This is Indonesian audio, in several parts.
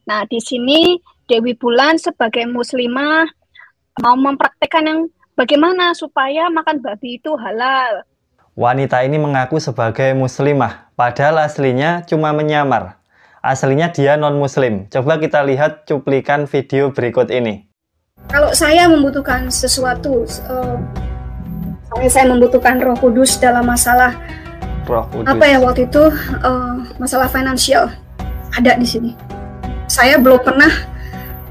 Nah, di sini Dewi Bulan sebagai muslimah mau mempraktekkan yang bagaimana supaya makan babi itu halal. Wanita ini mengaku sebagai muslimah, padahal aslinya cuma menyamar. Aslinya dia non-muslim. Coba kita lihat cuplikan video berikut ini. Kalau saya membutuhkan sesuatu, saya membutuhkan Roh Kudus dalam masalah Roh Kudus. apa ya waktu itu, masalah finansial, ada di sini. Saya belum pernah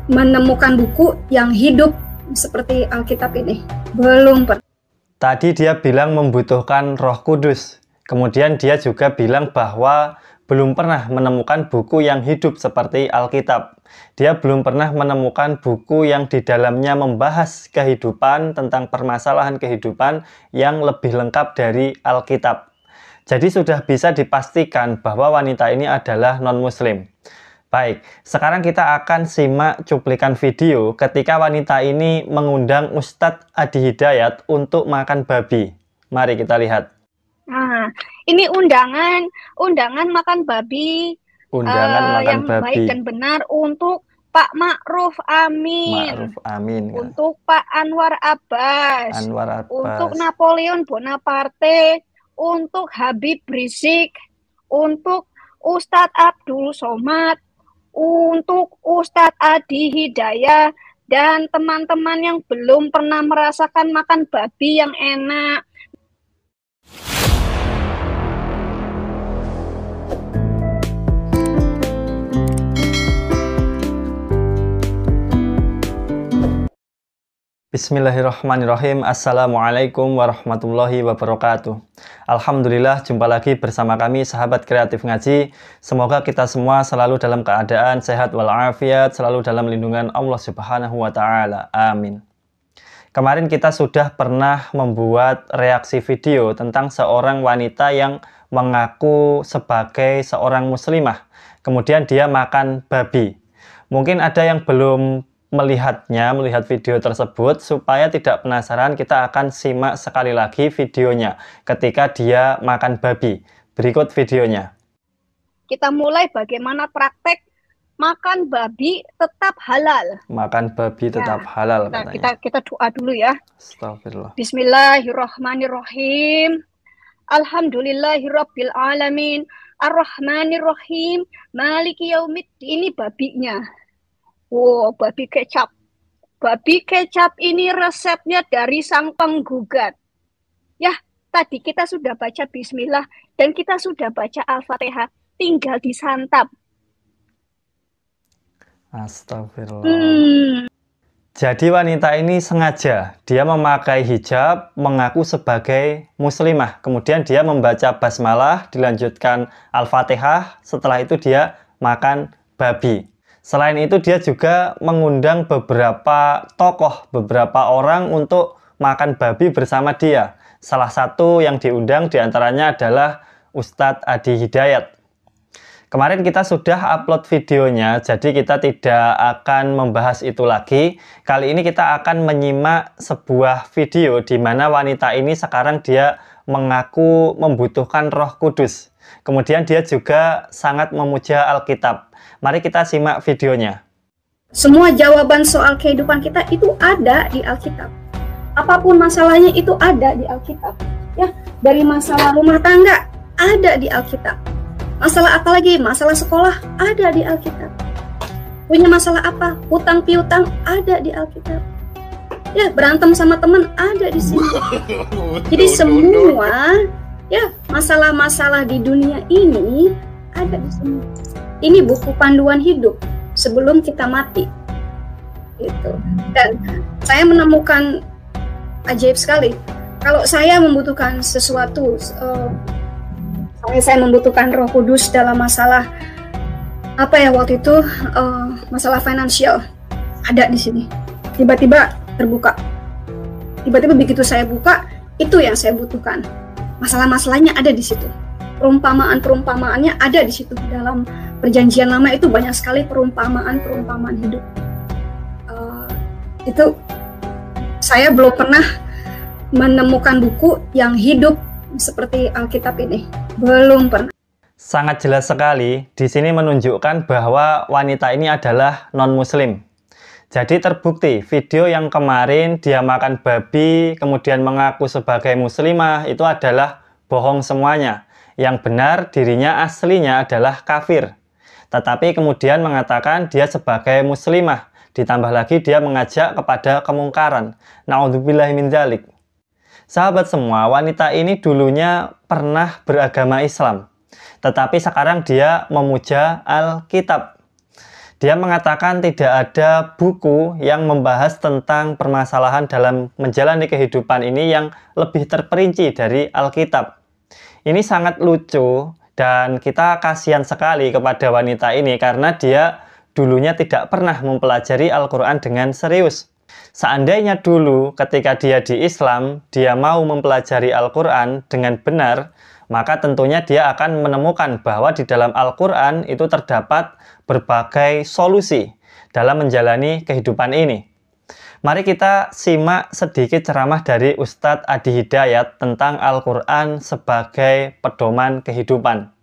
menemukan buku yang hidup seperti Alkitab ini. Belum pernah. Tadi dia bilang membutuhkan Roh Kudus. Kemudian dia juga bilang bahwa belum pernah menemukan buku yang hidup seperti Alkitab. Dia belum pernah menemukan buku yang di dalamnya membahas kehidupan, tentang permasalahan kehidupan yang lebih lengkap dari Alkitab. Jadi sudah bisa dipastikan bahwa wanita ini adalah non-muslim. Baik, sekarang kita akan simak cuplikan video ketika wanita ini mengundang Ustadz Adi Hidayat untuk makan babi. Mari kita lihat. Nah, ini undangan makan babi. Undangan makan yang babi. Baik dan benar untuk Pak Ma'ruf Amin. Ma'ruf Amin. Untuk Pak Anwar Abbas. Untuk Napoleon Bonaparte. Untuk Habib Rizik. Untuk Ustadz Abdul Somad. Untuk Ustadz Adi Hidayat dan teman-teman yang belum pernah merasakan makan babi yang enak. Bismillahirrahmanirrahim. Assalamualaikum warahmatullahi wabarakatuh. Alhamdulillah, jumpa lagi bersama kami sahabat kreatif ngaji. Semoga kita semua selalu dalam keadaan sehat walafiat, selalu dalam lindungan Allah Subhanahu wa taala. Amin. Kemarin kita sudah pernah membuat reaksi video tentang seorang wanita yang mengaku sebagai seorang muslimah. Kemudian dia makan babi. Mungkin ada yang belum melihat video tersebut. Supaya tidak penasaran, kita akan simak sekali lagi videonya ketika dia makan babi. Berikut videonya. Kita mulai bagaimana praktek makan babi tetap halal. Makan babi tetap halal katanya. Kita doa dulu ya. Astagfirullah. Bismillahirrahmanirrahim. Alhamdulillahirabbil alamin. Ar-Rahmanirrahim. Maliki yaumiddin. Ini babinya. Wow, babi kecap. Babi kecap ini resepnya dari sang penggugat. Ya, tadi kita sudah baca bismillah dan kita sudah baca Al-Fatihah. Tinggal disantap. Astagfirullah. Jadi wanita ini sengaja. Dia memakai hijab, mengaku sebagai muslimah. Kemudian dia membaca basmalah, dilanjutkan Al-Fatihah. Setelah itu dia makan babi. Selain itu dia juga mengundang beberapa tokoh, beberapa orang untuk makan babi bersama dia. Salah satu yang diundang diantaranya adalah Ustadz Adi Hidayat. Kemarin kita sudah upload videonya, jadi kita tidak akan membahas itu lagi. Kali ini kita akan menyimak sebuah video di mana wanita ini sekarang dia mengaku membutuhkan Roh Kudus. Kemudian dia juga sangat memuja Alkitab. Mari kita simak videonya. Semua jawaban soal kehidupan kita itu ada di Alkitab. Apapun masalahnya itu ada di Alkitab. Ya, dari masalah rumah tangga ada di Alkitab. Masalah apa lagi? Masalah sekolah ada di Alkitab. Punya masalah apa? Hutang piutang ada di Alkitab. Ya, berantem sama teman ada di sini. Jadi semua ya masalah-masalah di dunia ini ada di sini. Ini buku panduan hidup sebelum kita mati. Gitu. Dan saya menemukan ajaib sekali. Kalau saya membutuhkan sesuatu, saya membutuhkan Roh Kudus dalam masalah apa ya waktu itu, masalah finansial, ada di sini. Tiba-tiba terbuka. Tiba-tiba begitu saya buka, itu yang saya butuhkan. Masalah-masalahnya ada di situ. Perumpamaan-perumpamaannya ada di situ. Dalam Perjanjian Lama itu banyak sekali perumpamaan-perumpamaan hidup. Itu saya belum pernah menemukan buku yang hidup seperti Alkitab ini. Belum pernah. Sangat jelas sekali, di sini menunjukkan bahwa wanita ini adalah non-muslim. Jadi terbukti video yang kemarin dia makan babi, kemudian mengaku sebagai muslimah, itu adalah bohong semuanya. Yang benar dirinya aslinya adalah kafir. Tetapi kemudian mengatakan dia sebagai muslimah. Ditambah lagi dia mengajak kepada kemungkaran. Na'udzubillahi min dzalik. Sahabat semua, wanita ini dulunya pernah beragama Islam. Tetapi sekarang dia memuja Alkitab. Dia mengatakan tidak ada buku yang membahas tentang permasalahan dalam menjalani kehidupan ini yang lebih terperinci dari Alkitab. Ini sangat lucu dan kita kasihan sekali kepada wanita ini karena dia dulunya tidak pernah mempelajari Al-Quran dengan serius. Seandainya dulu ketika dia di Islam, dia mau mempelajari Al-Quran dengan benar, maka tentunya dia akan menemukan bahwa di dalam Al-Quran itu terdapat berbagai solusi dalam menjalani kehidupan ini. Mari kita simak sedikit ceramah dari Ustadz Adi Hidayat tentang Al-Quran sebagai pedoman kehidupan.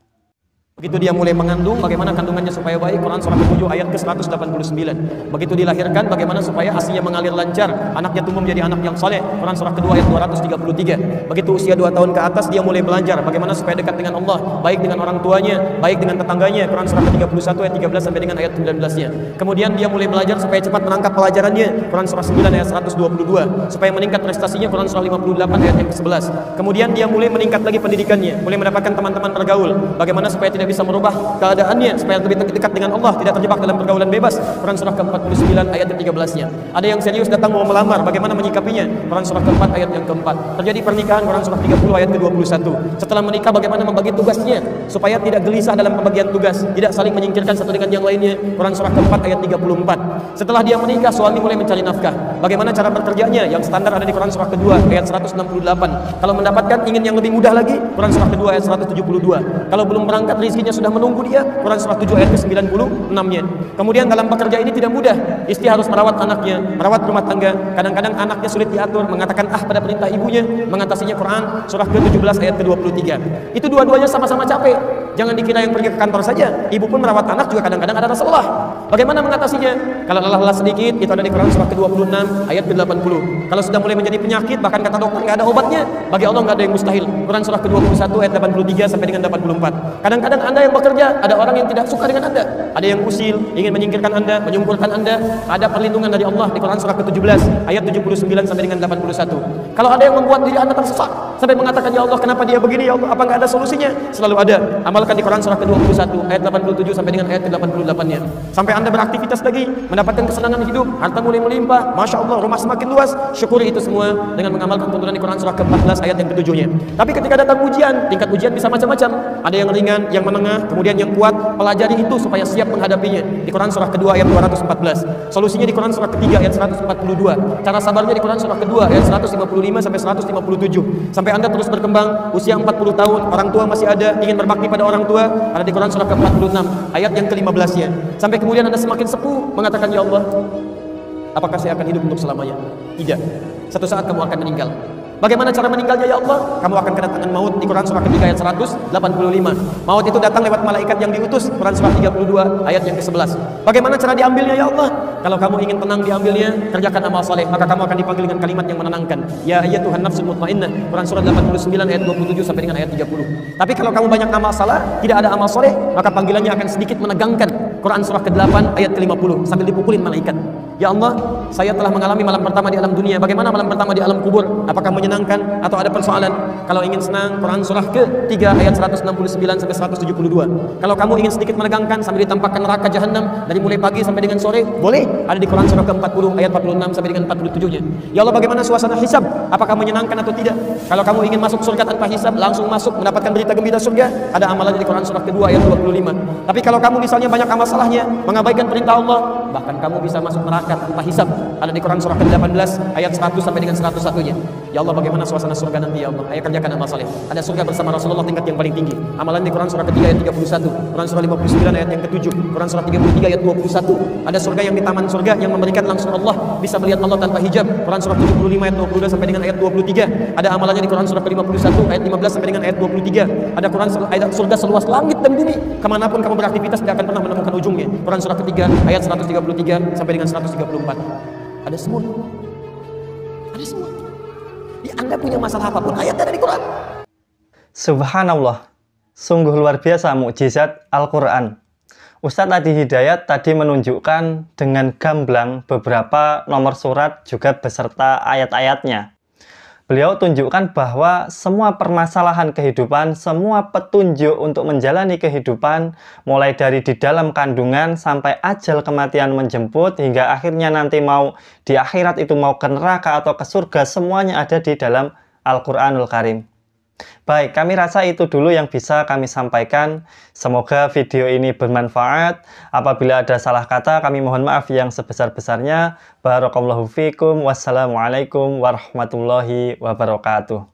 Begitu dia mulai mengandung, bagaimana kandungannya supaya baik, Quran surah ke-7 ayat ke-189. Begitu dilahirkan, bagaimana supaya ASI-nya mengalir lancar, anaknya tumbuh menjadi anak yang saleh, Quran surah ke-2 ayat 233. Begitu usia 2 tahun ke atas, dia mulai belajar bagaimana supaya dekat dengan Allah, baik dengan orang tuanya, baik dengan tetangganya, Quran surah ke-31 ayat 13 sampai dengan ayat 19-nya. Kemudian dia mulai belajar supaya cepat menangkap pelajarannya, Quran surah 9 ayat 122. Supaya meningkat prestasinya, Quran surah 58 ayat yang ke-11. Kemudian dia mulai meningkat lagi pendidikannya, mulai mendapatkan teman-teman bergaul, bagaimana supaya tidak bisa merubah keadaannya supaya lebih dekat dengan Allah, tidak terjebak dalam pergaulan bebas, Quran surah ke-49 ayat ke-13-nya. Ada yang serius datang mau melamar, bagaimana menyikapinya, Quran surah ke-4 ayat yang ke-4. Terjadi pernikahan, Quran surah 30 ayat ke-21. Setelah menikah bagaimana membagi tugasnya supaya tidak gelisah dalam pembagian tugas, tidak saling menyingkirkan satu dengan yang lainnya, Quran surah ke-4 ayat 34. Setelah dia menikah, suami mulai mencari nafkah, bagaimana cara bekerjanya, yang standar ada di Quran surah ke-2 ayat 168. Kalau mendapatkan ingin yang lebih mudah lagi, Quran surah ke-2 ayat 172. Kalau belum berangkat rezekinya sudah menunggu dia, Quran surah 7 ayat ke-96-nya. Kemudian dalam bekerja ini tidak mudah, istri harus merawat anaknya, merawat rumah tangga. Kadang-kadang anaknya sulit diatur, mengatakan pada perintah ibunya, mengatasinya, Quran surah ke-17 ayat ke-23. Itu dua-duanya sama-sama capek. Jangan dikira yang pergi ke kantor saja, ibu pun merawat anak juga kadang-kadang ada rasa lelah. Bagaimana mengatasinya? Kalau lelah-lelah sedikit, itu ada di Quran surah ke-26 ayat ke-80. Kalau sudah mulai menjadi penyakit, bahkan kata dokter nggak ada obatnya, bagi Allah nggak ada yang mustahil. Quran surah ke-21 ayat 83 sampai dengan 84. Kadang-kadang Anda yang bekerja, ada orang yang tidak suka dengan Anda, ada yang usil, ingin menyingkirkan Anda, menyungkurkan Anda. Ada perlindungan dari Allah di Quran surah ke-17 ayat 79 sampai dengan 81. Kalau ada yang membuat diri Anda tersesat sampai mengatakan, ya Allah kenapa dia begini, ya Allah apa nggak ada solusinya, selalu ada. Amalkan di Quran surah ke-21 ayat 87 sampai dengan ayat ke-88-nya. Sampai Anda beraktivitas lagi, mendapatkan kesenangan hidup, harta mulai melimpah, Masya Allah, rumah semakin luas, syukuri itu semua dengan mengamalkan tuntunan di Quran surah ke-14 ayat yang ke-7-nya. Tapi ketika datang ujian, tingkat ujian bisa macam-macam, ada yang ringan, yang menengah, kemudian yang kuat. Pelajari itu supaya siap menghadapinya di Quran surah kedua ayat 214. Solusinya di Quran surah ketiga ayat 142. Cara sabarnya di Quran surah kedua ayat 155 sampai 157. Sampai Anda terus berkembang, usia 40 tahun, orang tua masih ada, ingin berbakti pada orang tua, ada di Quran surah ke-46 ayat yang ke-15-nya. Sampai kemudian Anda semakin sepuh mengatakan, ya Allah, apakah saya akan hidup untuk selamanya? Tidak. Satu saat kamu akan meninggal. Bagaimana cara meninggalnya, ya Allah? Kamu akan kedatangan maut di Quran surah ketiga ayat 185. Maut itu datang lewat malaikat yang diutus, Quran surah 32 ayat yang ke-11. Bagaimana cara diambilnya, ya Allah? Kalau kamu ingin tenang diambilnya, kerjakan amal saleh, maka kamu akan dipanggil dengan kalimat yang menenangkan. Ya ayyatuhan nafsul mutmainnah, Quran surah 89 ayat 27 sampai dengan ayat 30. Tapi kalau kamu banyak amal salah, tidak ada amal saleh, maka panggilannya akan sedikit menegangkan. Quran surah ke-8 ayat ke-50 sambil dipukulin malaikat. Ya Allah, saya telah mengalami malam pertama di alam dunia. Bagaimana malam pertama di alam kubur? Apakah menyenangkan atau ada persoalan? Kalau ingin senang, Quran surah ke-3 ayat 169 sampai 172. Kalau kamu ingin sedikit menegangkan sambil ditampakkan neraka jahanam dari mulai pagi sampai dengan sore, boleh. Ada di Quran surah ke-40 ayat 46 sampai dengan 47-nya. Ya Allah, bagaimana suasana hisab? Apakah menyenangkan atau tidak? Kalau kamu ingin masuk surga tanpa hisab, langsung masuk mendapatkan berita gembira surga, ada amalannya di Quran surah kedua ayat 25. Tapi kalau kamu misalnya banyak amal salahnya, mengabaikan perintah Allah, bahkan kamu bisa masuk neraka tanpa hisab. Ada di Quran surah ke-18 ayat 100 sampai dengan 101-nya. Ya Allah, bagaimana suasana surga nanti ya Allah. Ayo kerjakan amal saleh. Ada surga bersama Rasulullah tingkat yang paling tinggi. Amalan di Quran surah ke-3 ayat 31, Quran surah 59 ayat yang ke-7, Quran surah 33 ayat 21. Ada surga yang di taman surga yang memberikan langsung Allah, bisa melihat Allah tanpa hijab. Quran surah 75 ayat 22 sampai dengan ayat 23. Ada amalannya di Quran surah ke-51 ayat 15 sampai dengan ayat 23. Ada Quran ayat surga seluas langit dan bumi. Kemanapun kamu beraktivitas tidak akan pernah menemukan ujungnya. Quran surah ketiga ayat 133 sampai dengan 134. Ada semua. Ada semua. Di Anda punya masalah apapun, ayatnya ada di Quran. Subhanallah, sungguh luar biasa mukjizat Al-Quran. Ustadz Adi Hidayat tadi menunjukkan dengan gamblang beberapa nomor surat juga beserta ayat-ayatnya. Beliau tunjukkan bahwa semua permasalahan kehidupan, semua petunjuk untuk menjalani kehidupan, mulai dari di dalam kandungan sampai ajal kematian menjemput, hingga akhirnya nanti mau di akhirat itu mau ke neraka atau ke surga, semuanya ada di dalam Al-Quranul Karim. Baik, kami rasa itu dulu yang bisa kami sampaikan. Semoga video ini bermanfaat. Apabila ada salah kata, kami mohon maaf yang sebesar-besarnya. Barakallahu fikum. Wassalamualaikum warahmatullahi wabarakatuh.